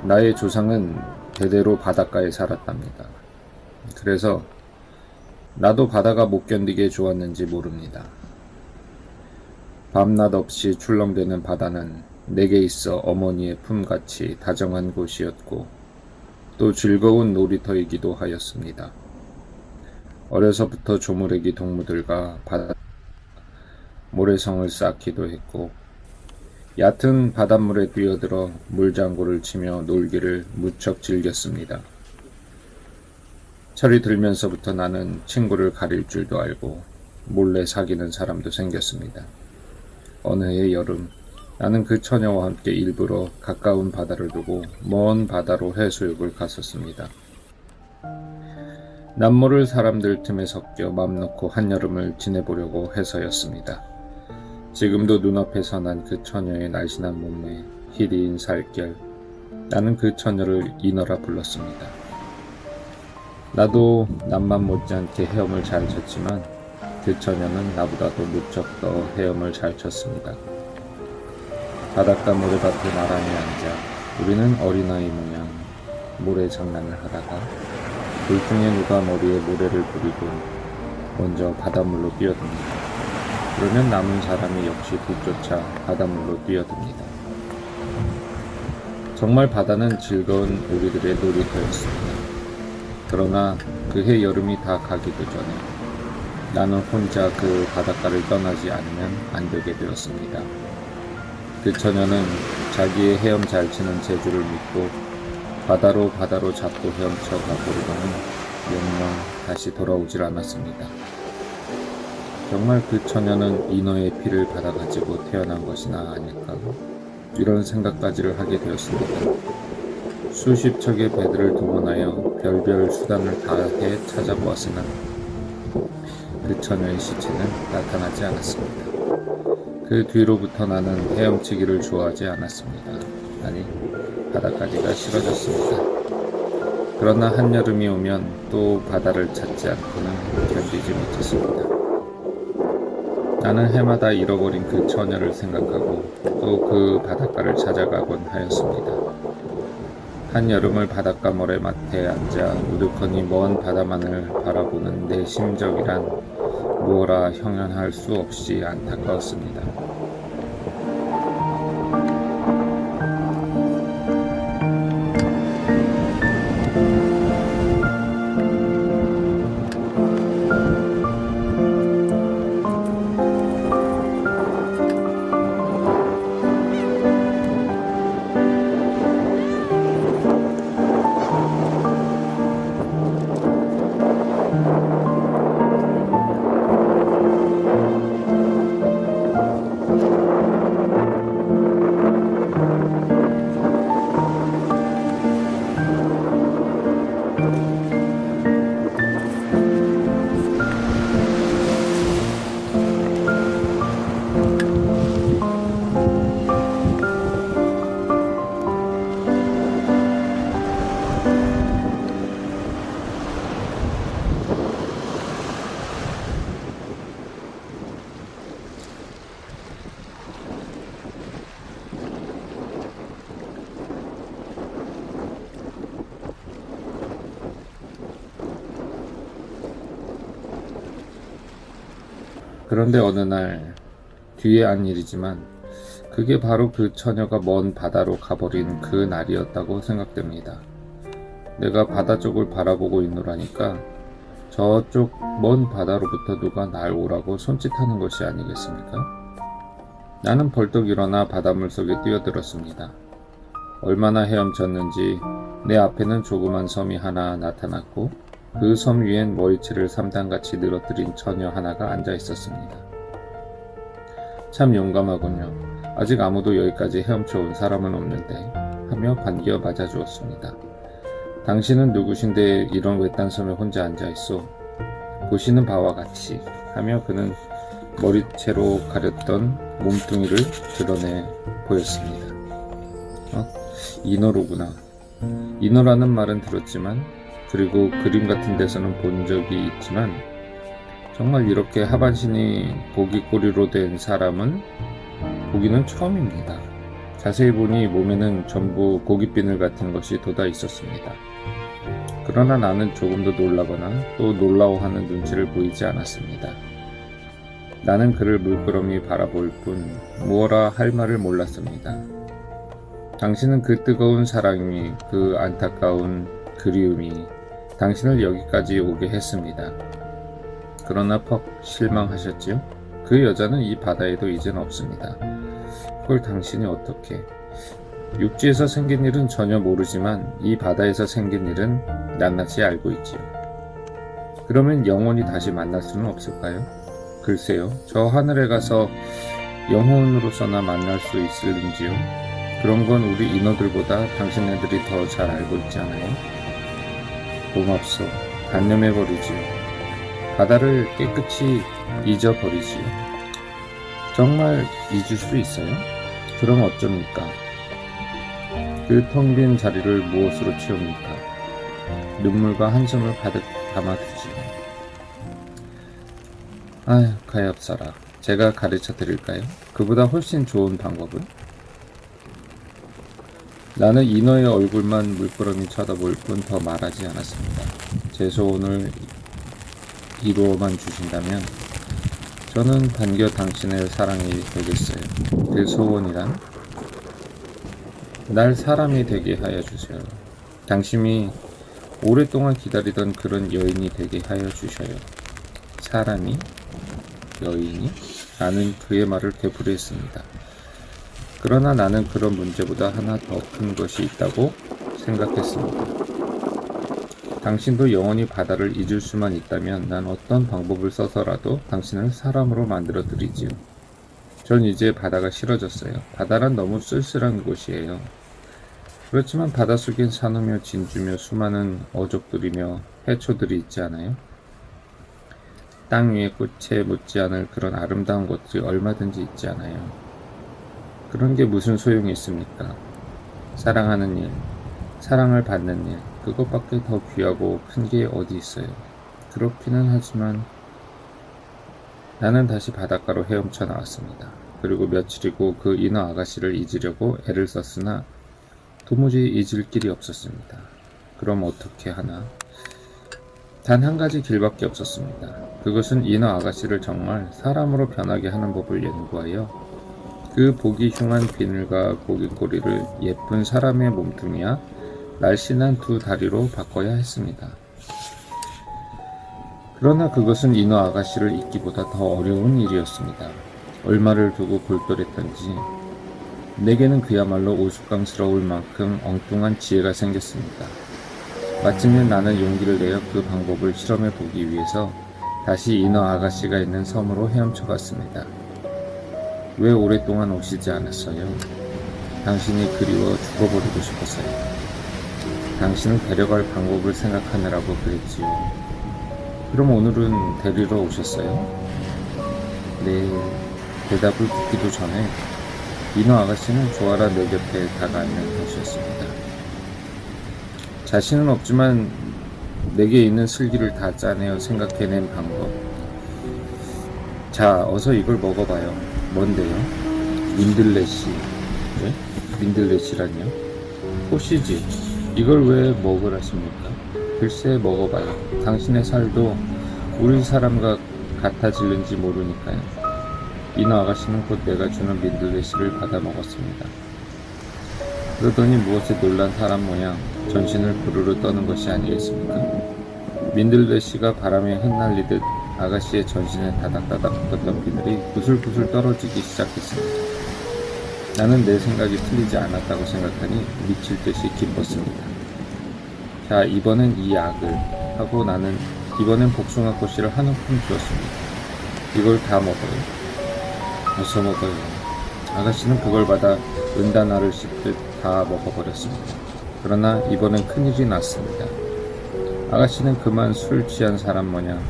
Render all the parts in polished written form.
나의 조상은 대대로 바닷가에 살았답니다. 그래서 나도 바다가 못 견디게 좋았는지 모릅니다. 밤낮 없이 출렁대는 바다는 내게 있어 어머니의 품같이 다정한 곳이었고 또 즐거운 놀이터이기도 하였습니다. 어려서부터 조물애기 동무들과 바다 모래성을 쌓기도 했고 얕은 바닷물에 뛰어들어 물장구를 치며 놀기를 무척 즐겼습니다. 철이 들면서부터 나는 친구를 가릴 줄도 알고 몰래 사귀는 사람도 생겼습니다. 어느 해 여름 나는 그 처녀와 함께 일부러 가까운 바다를 두고 먼 바다로 해수욕을 갔었습니다. 남모를 사람들 틈에 섞여 맘 놓고 한여름을 지내보려고 해서였습니다. 지금도 눈앞에서 난 그 처녀의 날씬한 몸매, 희리인 살결, 나는 그 처녀를 인어라 불렀습니다. 나도 남만 못지않게 헤엄을 잘 쳤지만 그 처녀는 나보다도 무척 더 헤엄을 잘 쳤습니다. 바닷가 모래밭에 나란히 앉아 우리는 어린아이 모양 모래 장난을 하다가 둘 중에 누가 머리에 모래를 뿌리고 먼저 바닷물로 뛰어듭니다. 그러면 남은 사람이 역시 뒤쫓아 바닷물로 뛰어듭니다. 정말 바다는 즐거운 우리들의 놀이터였습니다. 그러나 그해 여름이 다 가기도 전에 나는 혼자 그 바닷가를 떠나지 않으면 안 되게 되었습니다. 그 처녀는 자기의 헤엄 잘 치는 재주를 믿고 바다로 자꾸 헤엄쳐 가버리고는 영영 다시 돌아오질 않았습니다. 정말 그 처녀는 인어의 피를 받아가지고 태어난 것이나 아닐까, 이런 생각까지를 하게 되었습니다. 수십 척의 배들을 동원하여 별별 수단을 다해 찾아보았으나 그 처녀의 시체는 나타나지 않았습니다. 그 뒤로부터 나는 헤엄치기를 좋아하지 않았습니다. 아니, 바다까지가 싫어졌습니다. 그러나 한여름이 오면 또 바다를 찾지 않고는 견디지 못했습니다. 나는 해마다 잃어버린 그 처녀를 생각하고 또 그 바닷가를 찾아가곤 하였습니다. 한여름을 바닷가 모래밭에 앉아 우두커니 먼 바다만을 바라보는 내 심정이란 무어라 형용할 수 없이 안타까웠습니다. 그런데 어느 날 뒤에 한 일이지만 그게 바로 그 처녀가 먼 바다로 가버린 그 날이었다고 생각됩니다. 내가 바다 쪽을 바라보고 있노라니까 저쪽 먼 바다로부터 누가 날 오라고 손짓하는 것이 아니겠습니까? 나는 벌떡 일어나 바닷물 속에 뛰어들었습니다. 얼마나 헤엄쳤는지 내 앞에는 조그만 섬이 하나 나타났고 그 섬 위엔 머리채를 3단같이 늘어뜨린 처녀 하나가 앉아 있었습니다. 참 용감하군요. 아직 아무도 여기까지 헤엄쳐 온 사람은 없는데 하며 반겨 맞아주었습니다. 당신은 누구신데 이런 외딴 섬에 혼자 앉아있소? 보시는 바와 같이 하며 그는 머리채로 가렸던 몸뚱이를 드러내 보였습니다. 인어로구나. 인어라는 말은 들었지만 그리고 그림 같은 데서는 본 적이 있지만 정말 이렇게 하반신이 고기꼬리로 된 사람은 보기는 처음입니다. 자세히 보니 몸에는 전부 고깃비늘 같은 것이 돋아 있었습니다. 그러나 나는 조금도 놀라거나 또 놀라워하는 눈치를 보이지 않았습니다. 나는 그를 물끄러미 바라볼 뿐 무엇라 할 말을 몰랐습니다. 당신은 그 뜨거운 사랑이, 그 안타까운 그리움이 당신을 여기까지 오게 했습니다. 그러나 퍽 실망하셨지요? 그 여자는 이 바다에도 이젠 없습니다. 그걸 당신이 어떻게? 육지에서 생긴 일은 전혀 모르지만 이 바다에서 생긴 일은 낱낱이 알고 있지요. 그러면 영원히 다시 만날 수는 없을까요? 글쎄요, 저 하늘에 가서 영혼으로서나 만날 수 있을는지요? 그런 건 우리 인어들보다 당신네들이 더 잘 알고 있지 않아요? 고맙소. 단념해버리지요. 바다를 깨끗이 잊어버리지요. 정말 잊을 수 있어요? 그럼 어쩝니까? 그 텅 빈 자리를 무엇으로 채웁니까? 눈물과 한숨을 가득 담아두지요. 아휴, 가엾어라. 제가 가르쳐 드릴까요? 그보다 훨씬 좋은 방법을? 나는 인어의 얼굴만 물끄러미 쳐다볼 뿐 더 말하지 않았습니다. 제 소원을 이루어만 주신다면 저는 반겨 당신의 사랑이 되겠어요. 그 소원이란? 날 사람이 되게 하여 주세요. 당신이 오랫동안 기다리던 그런 여인이 되게 하여 주셔요. 사람이? 여인이? 나는 그의 말을 되풀이했습니다. 그러나 나는 그런 문제보다 하나 더 큰 것이 있다고 생각했습니다. 당신도 영원히 바다를 잊을 수만 있다면 난 어떤 방법을 써서라도 당신을 사람으로 만들어 드리지요. 전 이제 바다가 싫어졌어요. 바다란 너무 쓸쓸한 곳이에요. 그렇지만 바닷속엔 산호며 진주며 수많은 어족들이며 해초들이 있지 않아요? 땅 위에 꽃에 묻지 않을 그런 아름다운 것들이 얼마든지 있지 않아요? 그런 게 무슨 소용이 있습니까? 사랑하는 일, 사랑을 받는 일, 그것밖에 더 귀하고 큰 게 어디 있어요? 그렇기는 하지만 나는 다시 바닷가로 헤엄쳐 나왔습니다. 그리고 며칠이고 그 인어 아가씨를 잊으려고 애를 썼으나 도무지 잊을 길이 없었습니다. 그럼 어떻게 하나? 단 한 가지 길밖에 없었습니다. 그것은 인어 아가씨를 정말 사람으로 변하게 하는 법을 연구하여 그 보기 흉한 비늘과 고깃꼬리를 예쁜 사람의 몸뚱이와 날씬한 두 다리로 바꿔야 했습니다. 그러나 그것은 인어 아가씨를 잊기보다 더 어려운 일이었습니다. 얼마를 두고 골똘했던지 내게는 그야말로 우스꽝스러울 만큼 엉뚱한 지혜가 생겼습니다. 마침내 나는 용기를 내어 그 방법을 실험해 보기 위해서 다시 인어 아가씨가 있는 섬으로 헤엄쳐 갔습니다. 왜 오랫동안 오시지 않았어요? 당신이 그리워 죽어버리고 싶었어요. 당신을 데려갈 방법을 생각하느라고 그랬지요. 그럼 오늘은 데리러 오셨어요? 네, 대답을 듣기도 전에 인어 아가씨는 조아라 내 곁에 다가앉는 것이었습니다. 자신은 없지만 내게 있는 슬기를 다 짜내어 생각해낸 방법. 자, 어서 이걸 먹어봐요. 뭔데요? 민들레씨. 네? 민들레씨라뇨? 꽃이지. 이걸 왜 먹으라십니까? 글쎄 먹어봐요. 당신의 살도 우리 사람과 같아질는지 모르니까요. 이너 아가씨는 곧 내가 주는 민들레시를 받아 먹었습니다. 그러더니 무엇에 놀란 사람 모양 전신을 부르르 떠는 것이 아니겠습니까? 민들레시가 바람에 흩날리듯 아가씨의 전신에 다닥다닥 붙었던 비늘이 부슬부슬 떨어지기 시작했습니다. 나는 내 생각이 틀리지 않았다고 생각하니 미칠 듯이 기뻤습니다. 자, 이번엔 이 약을 하고 나는 이번엔 복숭아 꼬씨를 한 움큼 주었습니다. 이걸 다 먹어요. 어서 먹어요. 아가씨는 그걸 받아 은단알을 씹듯 다 먹어버렸습니다. 그러나 이번엔 큰일이 났습니다. 아가씨는 그만 술 취한 사람 모양,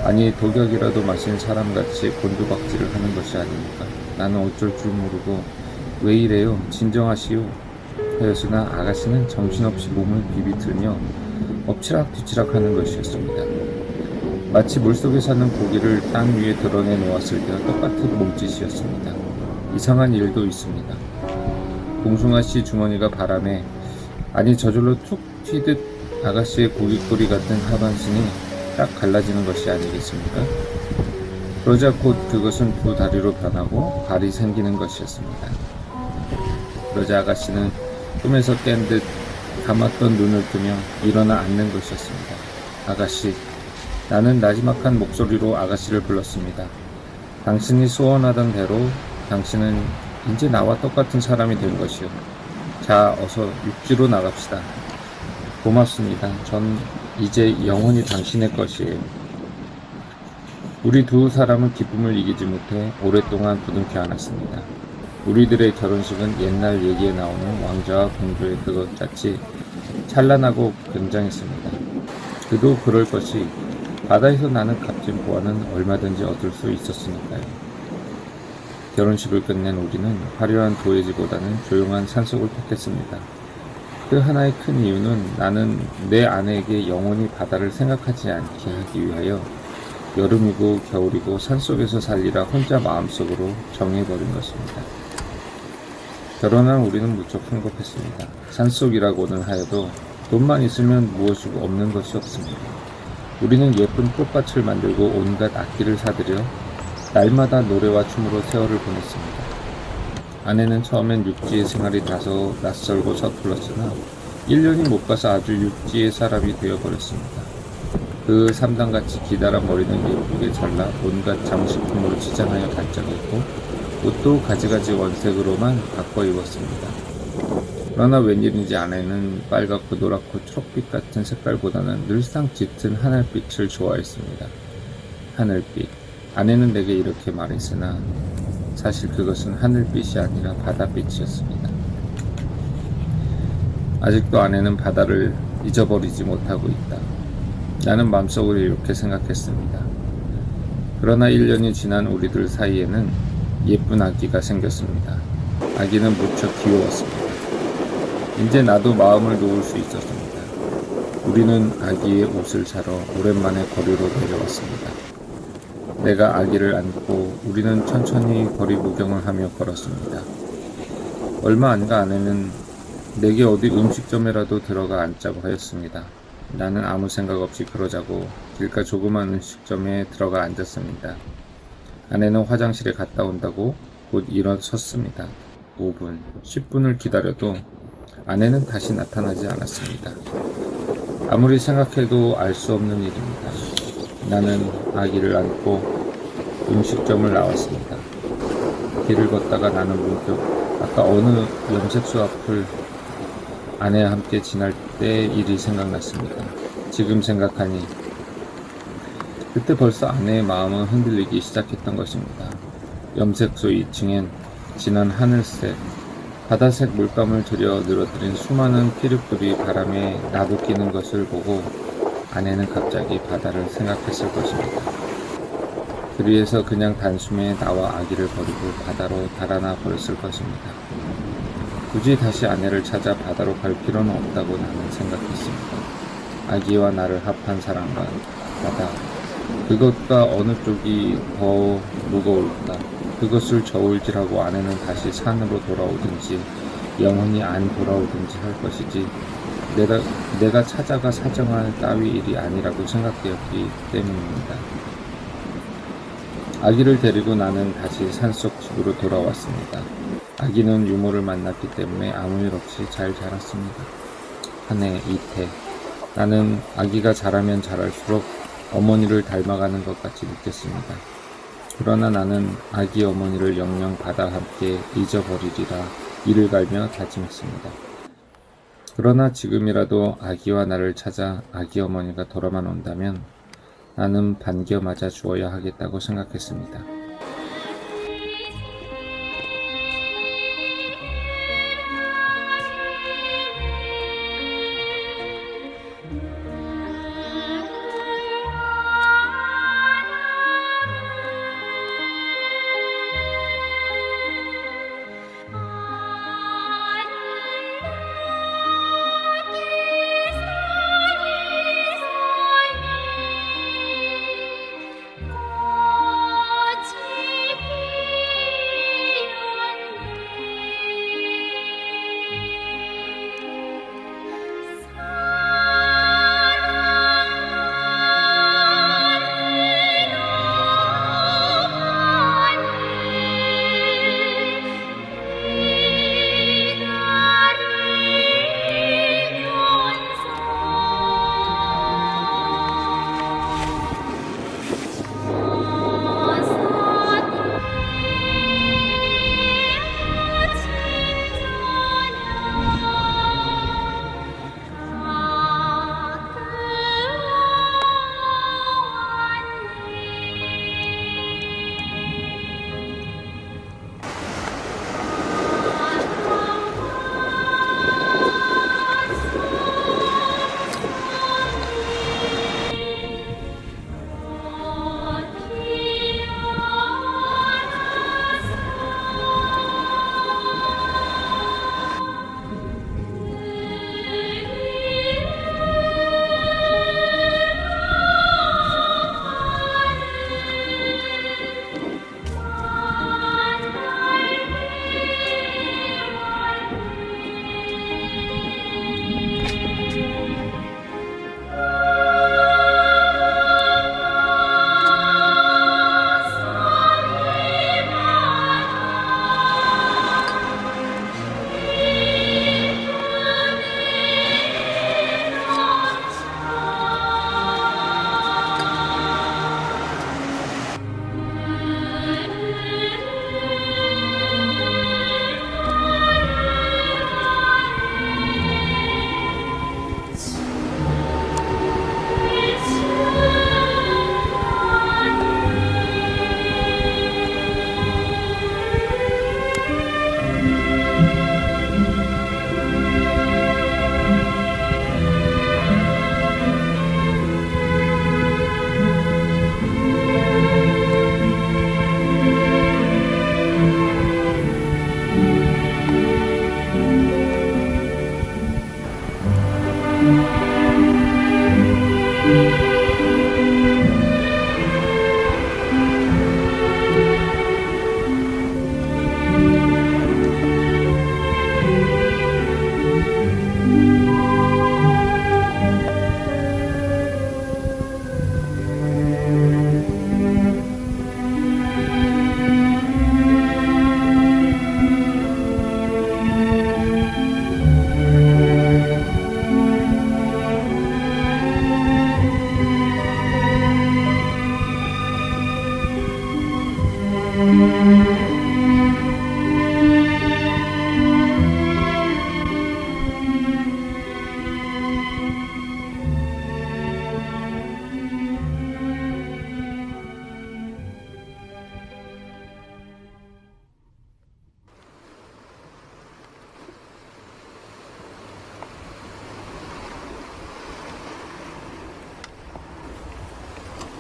아니 독약이라도 마신 사람같이 곤두박질을 하는 것이 아닙니까? 나는 어쩔 줄 모르고 왜 이래요? 진정하시오. 하였으나 아가씨는 정신없이 몸을 비비틀며 엎치락뒤치락 하는 것이었습니다. 마치 물속에 사는 고기를 땅 위에 드러내 놓았을 때와 똑같은 몸짓이었습니다. 이상한 일도 있습니다. 봉숭아씨 주머니가 바람에, 아니 저절로 툭 튀듯 아가씨의 고깃꼬리 같은 하반신이 딱 갈라지는 것이 아니겠습니까? 그러자 곧 그것은 두 다리로 변하고 발이 생기는 것이었습니다. 그러자 아가씨는 꿈에서 깬 듯 감았던 눈을 뜨며 일어나 앉는 것이었습니다. 아가씨, 나는 나지막한 목소리로 아가씨를 불렀습니다. 당신이 소원하던 대로 당신은 이제 나와 똑같은 사람이 된 것이요. 자, 어서 육지로 나갑시다. 고맙습니다. 전 이제 영원히 당신의 것이에요. 우리 두 사람은 기쁨을 이기지 못해 오랫동안 부둥켜 안았습니다. 우리들의 결혼식은 옛날 얘기에 나오는 왕자와 공주의 그것 같이 찬란하고 굉장했습니다. 그도 그럴 것이 바다에서 나는 값진 보화는 얼마든지 얻을 수 있었으니까요. 결혼식을 끝낸 우리는 화려한 도예지보다는 조용한 산속을 택했습니다. 그 하나의 큰 이유는 나는 내 아내에게 영원히 바다를 생각하지 않게 하기 위하여 여름이고 겨울이고 산속에서 살리라 혼자 마음속으로 정해버린 것입니다. 결혼한 우리는 무척 행복했습니다. 산속이라고는 하여도 돈만 있으면 무엇이고 없는 것이 없습니다. 우리는 예쁜 꽃밭을 만들고 온갖 악기를 사들여 날마다 노래와 춤으로 세월을 보냈습니다. 아내는 처음엔 육지의 생활이 다소 낯설고 서툴렀으나 1년이 못 가서 아주 육지의 사람이 되어버렸습니다. 그 3단같이 기다란 머리는 예쁘게 잘라 온갖 장식품으로 치장하여 단정했고 옷도 가지가지 원색으로만 바꿔 입었습니다. 그러나 웬일인지 아내는 빨갛고 노랗고 초록빛 같은 색깔보다는 늘상 짙은 하늘빛을 좋아했습니다. 하늘빛. 아내는 내게 이렇게 말했으나 사실 그것은 하늘빛이 아니라 바다빛이었습니다. 아직도 아내는 바다를 잊어버리지 못하고 있다. 나는 마음속으로 이렇게 생각했습니다. 그러나 1년이 지난 우리들 사이에는 예쁜 아기가 생겼습니다. 아기는 무척 귀여웠습니다. 이제 나도 마음을 놓을 수 있었습니다. 우리는 아기의 옷을 사러 오랜만에 거리로 내려왔습니다. 내가 아기를 안고 우리는 천천히 거리 구경을 하며 걸었습니다. 얼마 안 가 아내는 내게 어디 음식점에라도 들어가 앉자고 하였습니다. 나는 아무 생각 없이 그러자고 길가 조그만 음식점에 들어가 앉았습니다. 아내는 화장실에 갔다 온다고 곧 일어섰습니다. 5분, 10분을 기다려도 아내는 다시 나타나지 않았습니다. 아무리 생각해도 알 수 없는 일입니다. 나는 아기를 안고 음식점을 나왔습니다. 길을 걷다가 나는 문득 아까 어느 염색소 앞을 아내와 함께 지날 때의 일이 생각났습니다. 지금 생각하니 그때 벌써 아내의 마음은 흔들리기 시작했던 것입니다. 염색소 2층엔 진한 하늘색, 바다색 물감을 들여 늘어뜨린 수많은 피륙들이 바람에 나부끼는 것을 보고 아내는 갑자기 바다를 생각했을 것입니다. 그 위에서 그냥 단숨에 나와 아기를 버리고 바다로 달아나 버렸을 것입니다. 굳이 다시 아내를 찾아 바다로 갈 필요는 없다고 나는 생각했습니다. 아기와 나를 합한 사랑과 바다, 그것과 어느 쪽이 더 무거울까? 그것을 저울질하고 아내는 다시 산으로 돌아오든지 영원히 안 돌아오든지 할 것이지 내가 찾아가 사정할 따위 일이 아니라고 생각되었기 때문입니다. 아기를 데리고 나는 다시 산속 집으로 돌아왔습니다. 아기는 유모를 만났기 때문에 아무 일 없이 잘 자랐습니다. 한 해, 이태. 나는 아기가 자라면 자랄수록 어머니를 닮아가는 것 같이 느꼈습니다. 그러나 나는 아기 어머니를 영영 바다 함께 잊어버리리라 이를 갈며 다짐했습니다. 그러나 지금이라도 아기와 나를 찾아 아기 어머니가 돌아만 온다면 나는 반겨 맞아 주어야 하겠다고 생각했습니다.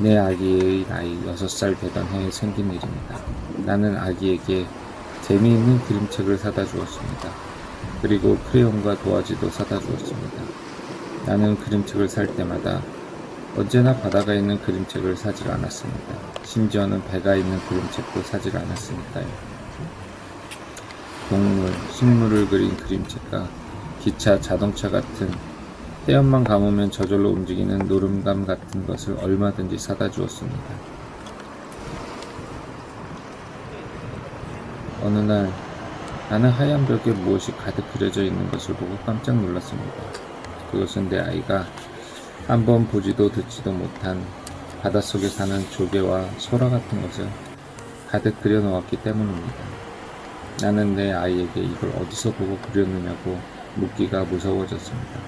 내 아기의 나이 6살 되던 해에 생긴 일입니다. 나는 아기에게 재미있는 그림책을 사다 주었습니다. 그리고 크레용과 도화지도 사다 주었습니다. 나는 그림책을 살 때마다 언제나 바다가 있는 그림책을 사질 않았습니다. 심지어는 배가 있는 그림책도 사질 않았으니까요. 동물, 식물을 그린 그림책과 기차, 자동차 같은 떼엄만 감으면 저절로 움직이는 노름감 같은 것을 얼마든지 사다 주었습니다. 어느 날 나는 하얀 벽에 무엇이 가득 그려져 있는 것을 보고 깜짝 놀랐습니다. 그것은 내 아이가 한번 보지도 듣지도 못한 바닷속에 사는 조개와 소라 같은 것을 가득 그려놓았기 때문입니다. 나는 내 아이에게 이걸 어디서 보고 그렸느냐고 묻기가 무서워졌습니다.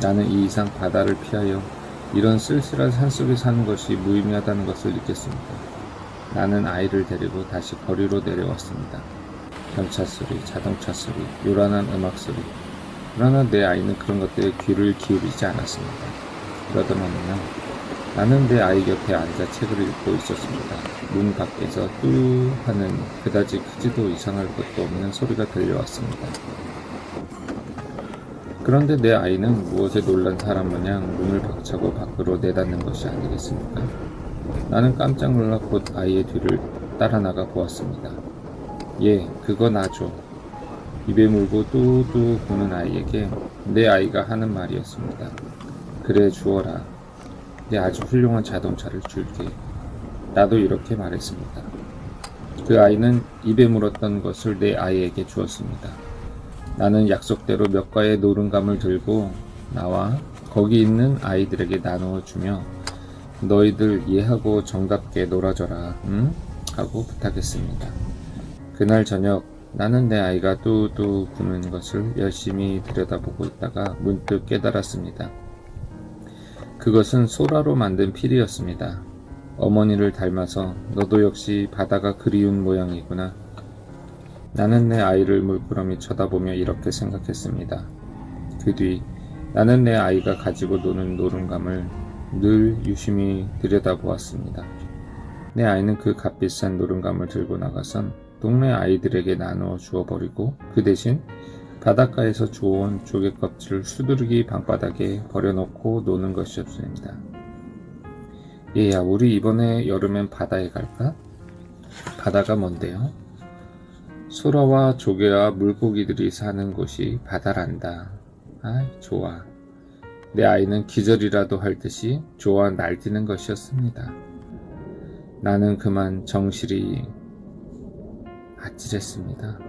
나는 이 이상 바다를 피하여 이런 쓸쓸한 산속에 사는 것이 무의미하다는 것을 느꼈습니다. 나는 아이를 데리고 다시 거리로 내려왔습니다. 경차 소리, 자동차 소리, 요란한 음악 소리. 그러나 내 아이는 그런 것들에 귀를 기울이지 않았습니다. 그러던 어느 날 나는 내 아이 곁에 앉아 책을 읽고 있었습니다. 문 밖에서 뚜 하는 그다지 크지도 이상할 것도 없는 소리가 들려왔습니다. 그런데 내 아이는 무엇에 놀란 사람 마냥 문을 박차고 밖으로 내닫는 것이 아니겠습니까? 나는 깜짝 놀라 곧 아이의 뒤를 따라 나가 보았습니다. 예, 그거 놔줘. 입에 물고 뚜뚜 부는 아이에게 내 아이가 하는 말이었습니다. 그래, 주어라. 내 아주 훌륭한 자동차를 줄게. 나도 이렇게 말했습니다. 그 아이는 입에 물었던 것을 내 아이에게 주었습니다. 나는 약속대로 몇 가의 노른감을 들고 나와 거기 있는 아이들에게 나누어 주며 너희들 이해하고 정답게 놀아줘라, 응? 하고 부탁했습니다. 그날 저녁 나는 내 아이가 뚜뚜 구는 것을 열심히 들여다보고 있다가 문득 깨달았습니다. 그것은 소라로 만든 필이었습니다. 어머니를 닮아서 너도 역시 바다가 그리운 모양이구나. 나는 내 아이를 물끄러미 쳐다보며 이렇게 생각했습니다. 그 뒤 나는 내 아이가 가지고 노는 노른감을 늘 유심히 들여다보았습니다. 내 아이는 그 값비싼 노른감을 들고 나가선 동네 아이들에게 나누어 주어버리고 그 대신 바닷가에서 주워온 조개 껍질을 수두룩이 방바닥에 버려놓고 노는 것이었습니다. 얘야, 우리 이번에 여름엔 바다에 갈까? 바다가 뭔데요? 소라와 조개와 물고기들이 사는 곳이 바다란다. 아, 좋아. 내 아이는 기절이라도 할 듯이 좋아 날뛰는 것이었습니다. 나는 그만 정실이 아찔했습니다.